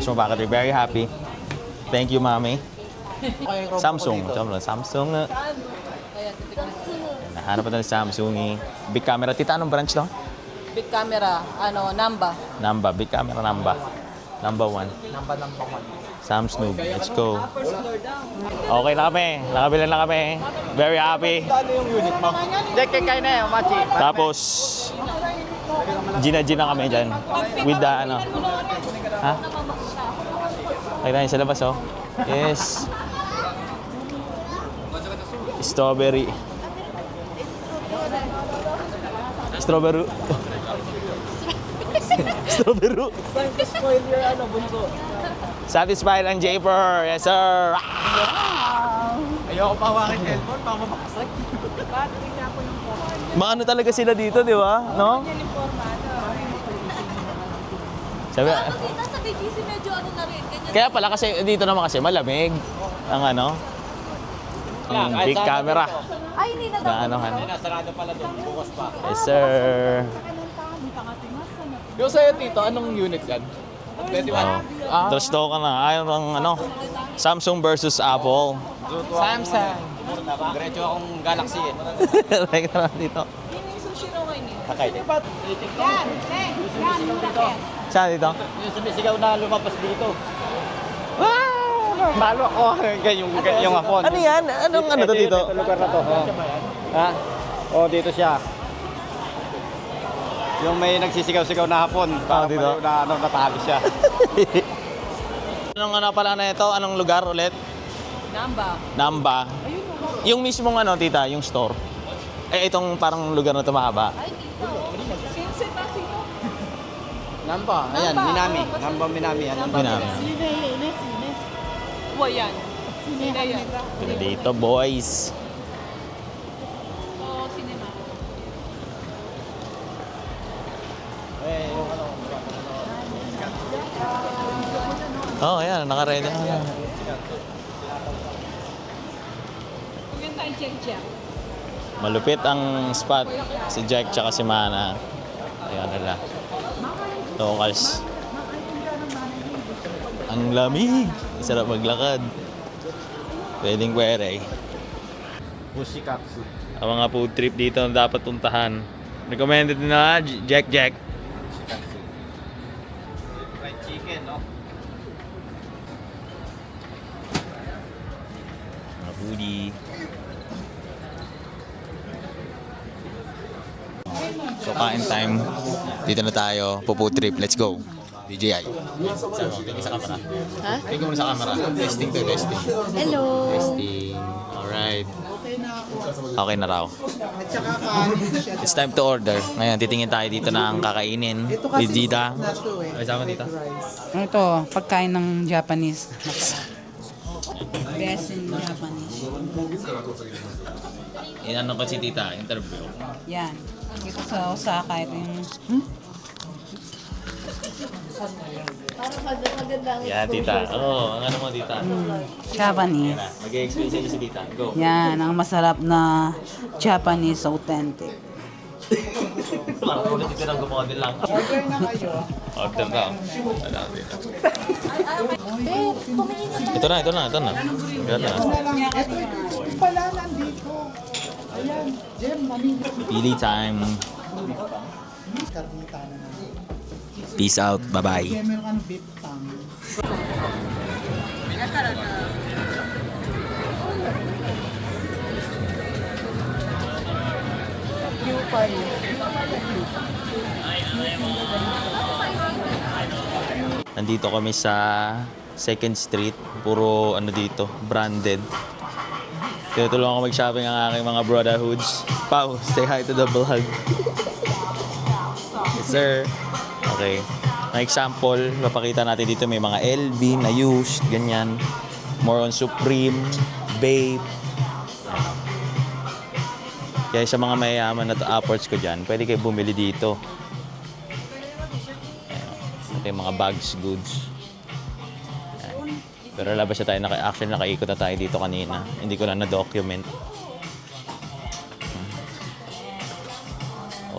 So, bakit you're very happy. Thank you, Mami. Samsung. Samsung. Nahanap pa tayo ng Samsung eh. Big camera. Tita, anong branch to? Big camera, Namba. Namba. Big camera Namba. Number 1. Number 1. Samsung. Let's go. Okay na kami. Nakabila na kami. Very happy. Ano yung unit mo? Jack, kayo na eh, Machi. Tapos, gina kami dyan. With the ano. Ha? Ay tayo sa labas oh. Yes. Strawberry. Strawberry. Strawberry. Spoil your bunso. Satisfied ang Japer. Yes, sir. Ayoko pa hawakin cellphone, baka mabakasag. Maano talaga sila dito, di ba? No? Sabi, Nasa BGC medyo ano na rin. Ganyan. kaya pala kasi dito naman kasi malamig ang ano. Ang big camera. Ay, hindi na Na daw. ano han. Sarado pala doon, bukas pa. Yes, sir. Yung sa'yo, Tito, anong unit yan? 21. Trust daw ka na. Ayaw ng ano. Samsung versus Apple. Samsung. Diretso akong Galaxy eh. Like na dito. Sakay. Saan dito? Yung sumisigaw na lumabas dito. Malo ako. Yung hapon. Ano yan? Anong ano to dito? Ito lugar na to. Ha? Oh, dito siya. Yung may nagsisigaw-sigaw na hapon. Para dito? na natali siya. Anong ano pala na ito? Anong lugar ulit? Namba. Namba. Yung mismong ano, tita, yung store. Eh, itong parang lugar na ito mahaba. Namba. Ayan, Minami. Namba Minami. Yan. Minami. Buhay yan. Sine yan. Sila dito, boys. Oo, cinema. Oh, ayan, naka-ready na. Huwag tayong check-check. Malupit ang spot. Si Jack tsaka si Mana. Ayan nila. Locals. Ang lamig. Sarap maglakad. Pwedeng pwede. Bushikatsu. Ang mga food trip dito na dapat puntahan. Recommended na Jack. Bushikatsu. Fried chicken, no? Mga foodie. So kain time. Dito na tayo. Food trip. Let's go. DJI. Sabi mo, tingin sa camera. Ha? Tingin mo sa camera. Testing to testing. Hello. Testing. Alright. Okay na raw. It's time to order. Ngayon, titingin tayo dito na ang kakainin. With Dita. Ay, sama dito. Ito, pagkain ng Japanese. Best in Japanese. Inano ko si Tita, interview. Yan. Dito sa Osaka, ito yung... Yan, Tita. Oo, ang ano mo, Tita. Japanese. Mag-explain sa inyo si Tita. Go. Yan, ang masarap na Japanese authentic. Parang ulit ito ng gumodel lang. Order na kayo. Order na. Ano, Tita. Ito na. Ito na. Pili time. Peace out. Bye-bye. Nandito kami sa 2nd Street. Puro ano dito, branded. Tinutulungan ko mag-shopping ang aking mga brotherhoods. Pau, say hi to the vlog. Yes, sir. Okay. May example, mapakita natin dito may mga LV na used, ganyan. More on Supreme, Babe. Kaya sa mga mayayaman na upwards ko dyan, pwede kayo bumili dito. Ito yung mga bags, goods. Ayan. Pero labas na tayo, actually nakaikot na tayo dito kanina. Hindi ko na na-document.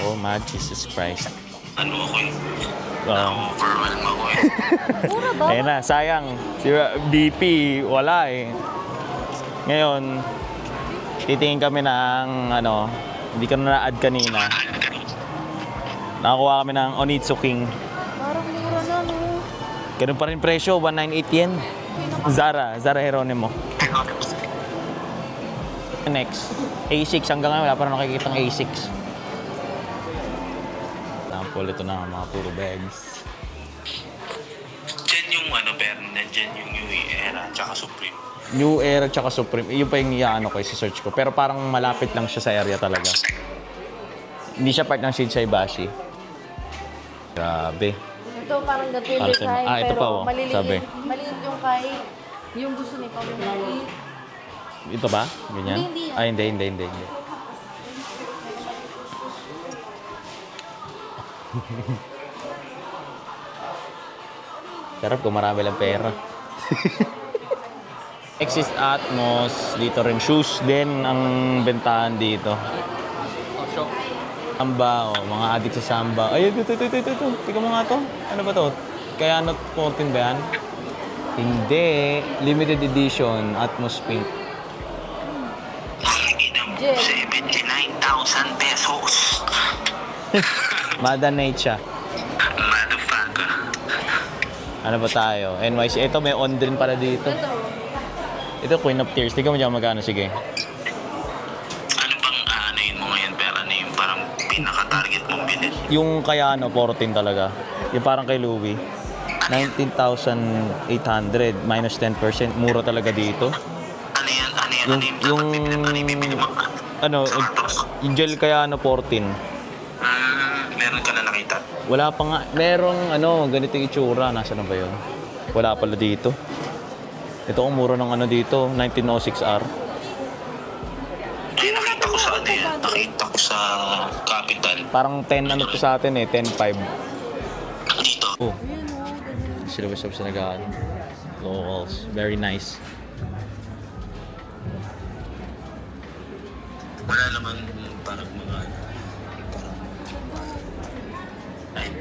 Oh, my Jesus Christ. ano ako eh. Oo. Overwhelm ako eh. Mura ba? Ayun na, sayang. Si BP, wala eh. Ngayon, titingin kami ng ano, hindi ko na na-add kanina. Nakakuha kami ng Onitsu King. Parang mura na, no? Ganun pa rin presyo, 198 yen. Zara Geronimo. Next, A6. Hanggang ngayon, wala pa rin nakikita ng A6. Sample, ito na mga puro bags. Diyan yung ano, pero nandyan yung New Era tsaka Supreme. New Era tsaka Supreme. Yun pa yung iaano ko, search ko. Pero parang malapit lang siya sa area talaga. Hindi siya part ng Shinsai Bashi. Grabe. Ito parang ganito yung Para design, ito pero pa, oh, maliliit. sabi. Maliit yung kay... Yung gusto ni Pao yung maliit. Ito ba? Ganyan? Hindi, hindi. Ay, hindi. Sarap kung marami lang pera. Exis Atmos, dito rin shoes din ang bentahan dito. Samba, oh, mga adik sa samba. Ay, ito. Tingnan mo nga to. Ano ba to? Kaya not 14 ba yan? Hindi. Limited edition, Atmos Pink. Jen. 79,000 pesos. Mother Nature. Motherfucker. Ano ba tayo? NYC. Ito, may on din pala dito. Ito, Queen of Tears. Tingnan mo dyan magkano. Sige. Ano bang aanayin mo ngayon, pero ano yung parang pinaka-target mong bilhin? Yung kaya 14 talaga. Yung parang kay Louis. 19,800 minus 10%. Mura talaga dito. Ano yan? Yung bibili mo? ano, yung gel kaya 14. Meron ka na nakita? Wala pa nga. Merong ganito yung itsura. Nasaan na ba yun? Wala pala dito. Ito ang mura ng dito. 1906R. Ay, nakita ko sa ano yan. Nakita ko sa Capital. Parang 10 to sa atin eh. 10.5. Dito. Oh. Sila ba sa nagaan? Locals. Very nice. Wala naman parang mga parang ay,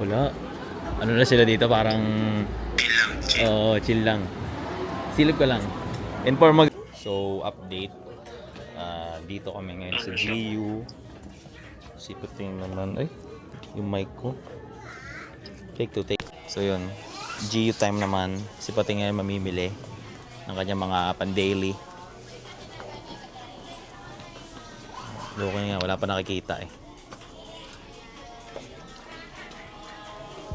Wala. Ano na sila dito? Parang bilang chill. oo, chill lang. Silip ka lang. Informal. So, update. Dito kami ngayon sa GU. Siputin naman. Ay, yung mic ko. Take. So, yun. GU time naman. Si Pati ngayon mamimili ng kanyang mga pan-daily. Loko nga, wala pa nakikita eh.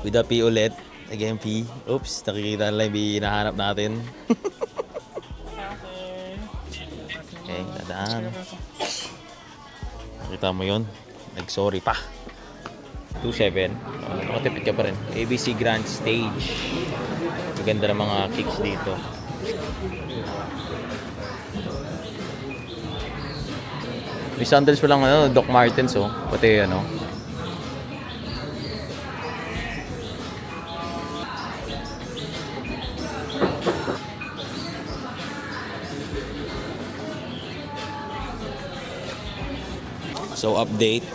With a P ulit. Again, P. Oops, nakikita na lang yung hinahanap natin. Okay, dadaan. Nakita mo yun? Nag-sorry pa. 2.7. Nakatipid ka pa rin. ABC Grand Stage. Maganda ng mga kicks dito. May sandals pa lang Doc Martens pati So update,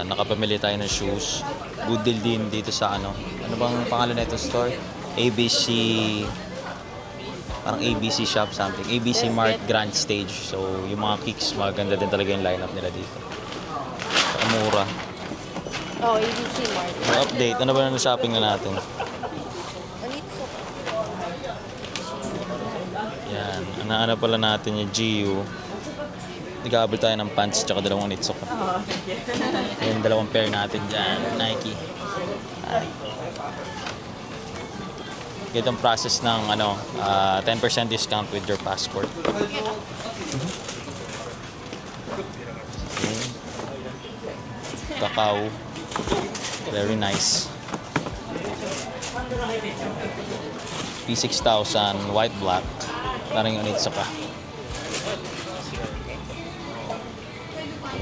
nakapamili tayo ng shoes. Good deal din dito sa ano bang pangalan na itong store? ABC, parang ABC shop something. ABC Mart Grand Stage. So yung mga kicks, maganda din talaga yung lineup nila dito. Saka mura. Oh, ABC Mart. So update, ano ba na shopping na natin? Onitsu. Yan, ano pala natin yung GU. Nag-aabot tayo ng pants tsaka dalawang Onitsu. Yung dalawang pair natin dyan, Nike. Itong process ng 10% discount with your passport. Okay. Kakao. Very nice. P6000 white black. Parang yung Onitsu ka.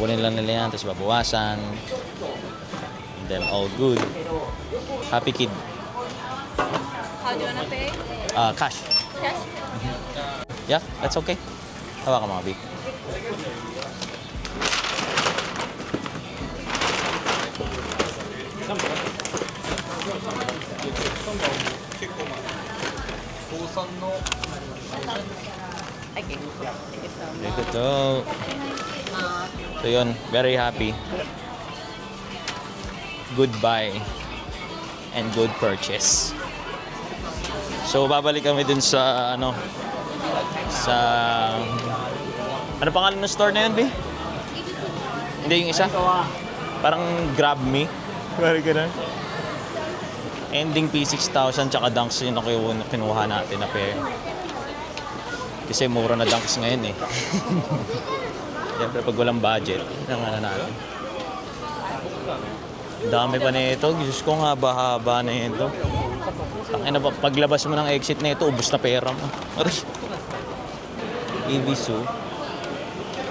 Kukunin lang nila yan, tapos babawasan. And then all good. Happy kid. How do you wanna pay? Cash. Cash? Yeah, that's okay. Hawa ka mga big. Ito. So yun, very happy. Goodbye and good purchase. So babalik kami dun sa sa ano pangalan ng store na yun, B? Hindi yung isa? Parang Grab Me. Parang ganun. Ending P6,000 tsaka Dunks yung kinuha natin na pair. Kasi mura na Dunks ngayon eh. Siyempre pag walang budget, yun ang natin. Dami pa na ito. Diyos ko nga, haba na ito. Tangina ba, paglabas mo ng exit na ito, ubos na pera mo. Aray. Ibisu.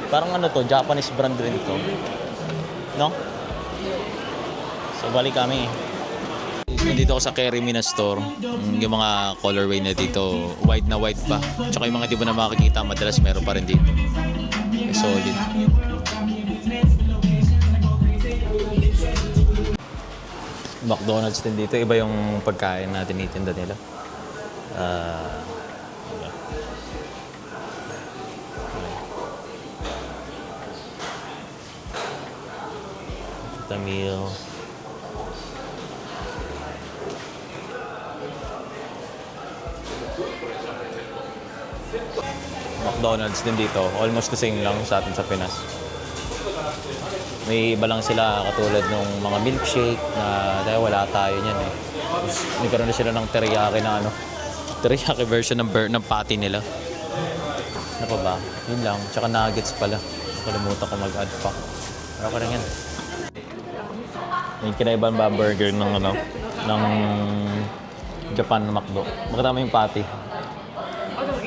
Parang to, Japanese brand rin to. No? So balik kami. Nandito ako sa Kerry Mina store. Yung mga colorway na dito, white na white pa. Tsaka yung mga di mo na makikita, madalas meron pa rin dito. Solid. McDonald's din dito. Iba yung pagkain na tinitinda nila. Meal. McDonald's din dito. Almost the same lang sa atin sa Pinas. May iba lang sila katulad nung mga milkshake na dahil wala tayo niyan eh. Nagkaroon na sila ng teriyaki na teriyaki version ng patty nila. Ano pa ba? Yun lang. Tsaka nuggets pala. Nakalimutan ko mag-add pa. Pero ka rin yan. May kinaiban ba burger ng ng Japan na McDo. Makatama yung patty.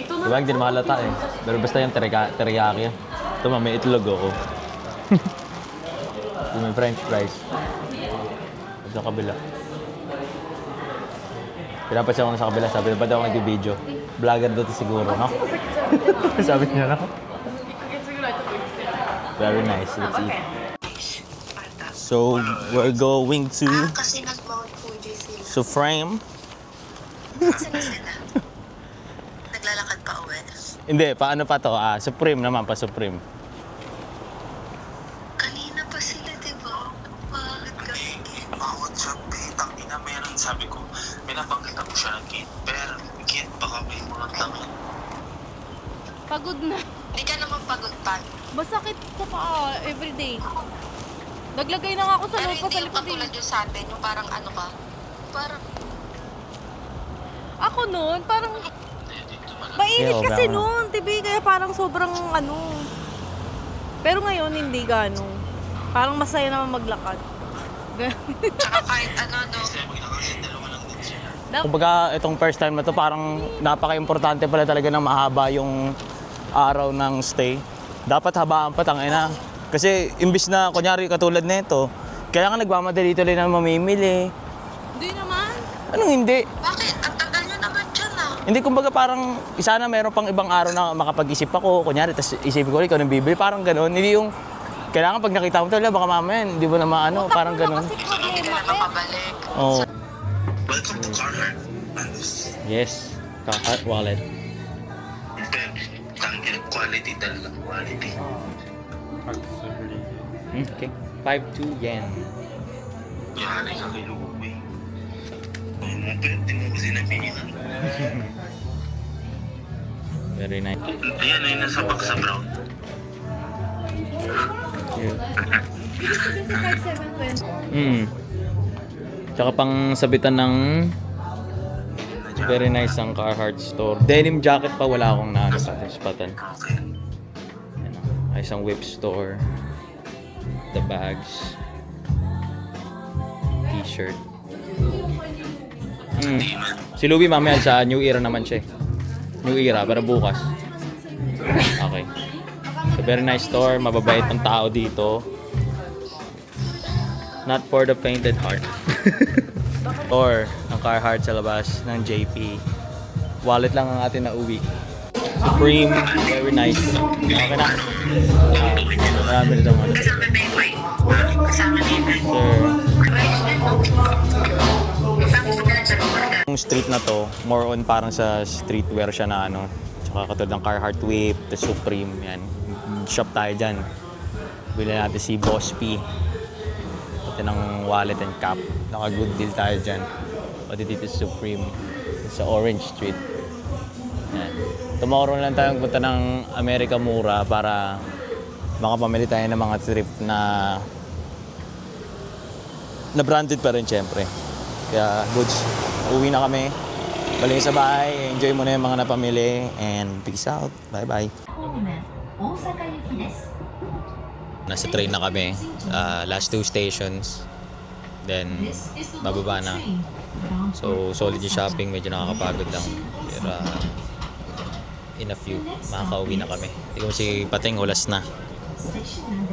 Diba, hindi na mahalata eh. Pero basta yung teriyaki. Ito may itlog ako. May french fries. Sa kabila. Pinapansin ako na sa kabila. Sabi na, ba't ako nag-video? Vlogger daw to siguro, no? Sabi niya, no? Very nice. Let's eat. So, we're going to Kasi nag-Mount Fuji sila. Suframe. Saan sila? Naglalakad pa uwi. Hindi, paano pa to? Supreme naman, pa Supreme. Kanina pa sila, di ba? Bakit kasi? Bawat sa petang ina meron. Sabi ko, pinapangkita ko siya ng kid. Pero kid, baka may mga tangan. Pagod na. Hindi ka naman pagod pa. Masakit ko pa everyday. Naglagay na nga ako sa Pero lupa hindi sa yung likod katulad yung sa atin, yung parang ano ka. Parang, Ako noon, parang Yeah, mainit kasi okay. noon, tibi, kaya parang sobrang Pero ngayon, hindi gano'n. Parang masaya naman maglakad. tsaka kahit ano, no. Kumbaga, itong first time na to, parang napaka-importante pala talaga na mahaba yung araw ng stay. Dapat habaan pa, tangina. Kasi imbis na, kunyari, katulad nito, kaya nga nagmamadali tuloy na mamimili. Hindi naman. Anong hindi? Bakit? Ang tagal nyo naman dyan, ah. Hindi, kumbaga parang, isa na meron pang ibang araw na makapag-isip ako, kunyari, tapos isipin ko, ikaw nang bibili, parang gano'n. Hindi yung, kailangan pag nakita mo talaga, baka mamaya, hindi mo na maano, parang gano'n. Kasi Hindi ka problema na makabalik. Oh. Welcome to Carhartt. Yes, Carhartt wallet. Tangin, quality talaga. Quality. Okay. 5.2 yen. Yari ka kay Louie. Pwede mo kasi nabihinan. Very nice. Ayan, ay nasa box sa brown. Tsaka pang sabitan ng very nice ang Carhartt store. Denim jacket pa, wala akong spatan. Okay. Yan, ay isang whip store. The bags. T-shirt. Si Louie mamaya sa New Era naman siya. New Era, para bukas. Okay. So, very nice store. Mababait ang tao dito. Not for the fainted heart. Or ang Carhartt sa labas ng JP. Wallet lang ang atin na uwi. Supreme, very nice. Okay na. Marami na daw. Kasama na yung white. Kasama na yung white. Sir. Rice din, no? Bakit ka na sa Yung street na to, more on parang sa streetwear siya na ano. Tsaka katulad ng Carhartt Whip, the Supreme, yan. Shop tayo dyan. Bili natin si Boss P. Pati ng wallet and cap. Naka-good deal tayo dyan. Pati dito sa Supreme. Sa Orange Street. Yan. Tomorrow na lang tayong punta ng America Mura para makapamili tayo ng mga thrift na branded pa rin syempre. Kaya goods, uwi na kami. Balik sa bahay, enjoy mo na yung mga napamili, and peace out. Bye-bye. Nasa train na kami. Last 2 stations. Then, bababa na. So, solid yung shopping. Medyo nakakapagod lang. Pero, in a few, makakauwi na kami. Tingnan mo si Pating, hulas na.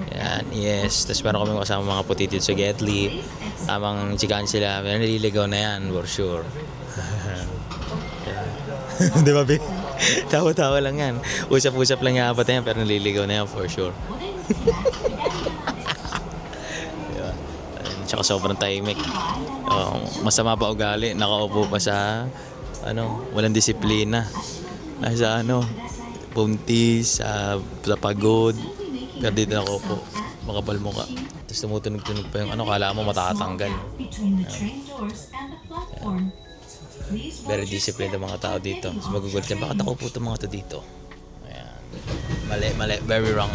Yan, yes. Tapos meron kami kasama mga putitid sa Getly. Tamang chikahan sila. May naliligaw na yan, for sure. Di ba, Bi? Tawa-tawa lang yan. Usap-usap lang yung apat na yan, pero naliligaw na yan, for sure. Diba? Tsaka sobrang tahimik. Masama pa ugali. Nakaupo pa sa, walang disiplina. Nasa, puntis, sa pagod. Pero dito nakaupo. Makapal mo ka. Tapos tumutunog-tunog pa yung kala mo matatanggal. Very disciplined ang mga tao dito. Mas magugulat yan, bakit ako po itong mga to dito? Ayan. Mali, very wrong.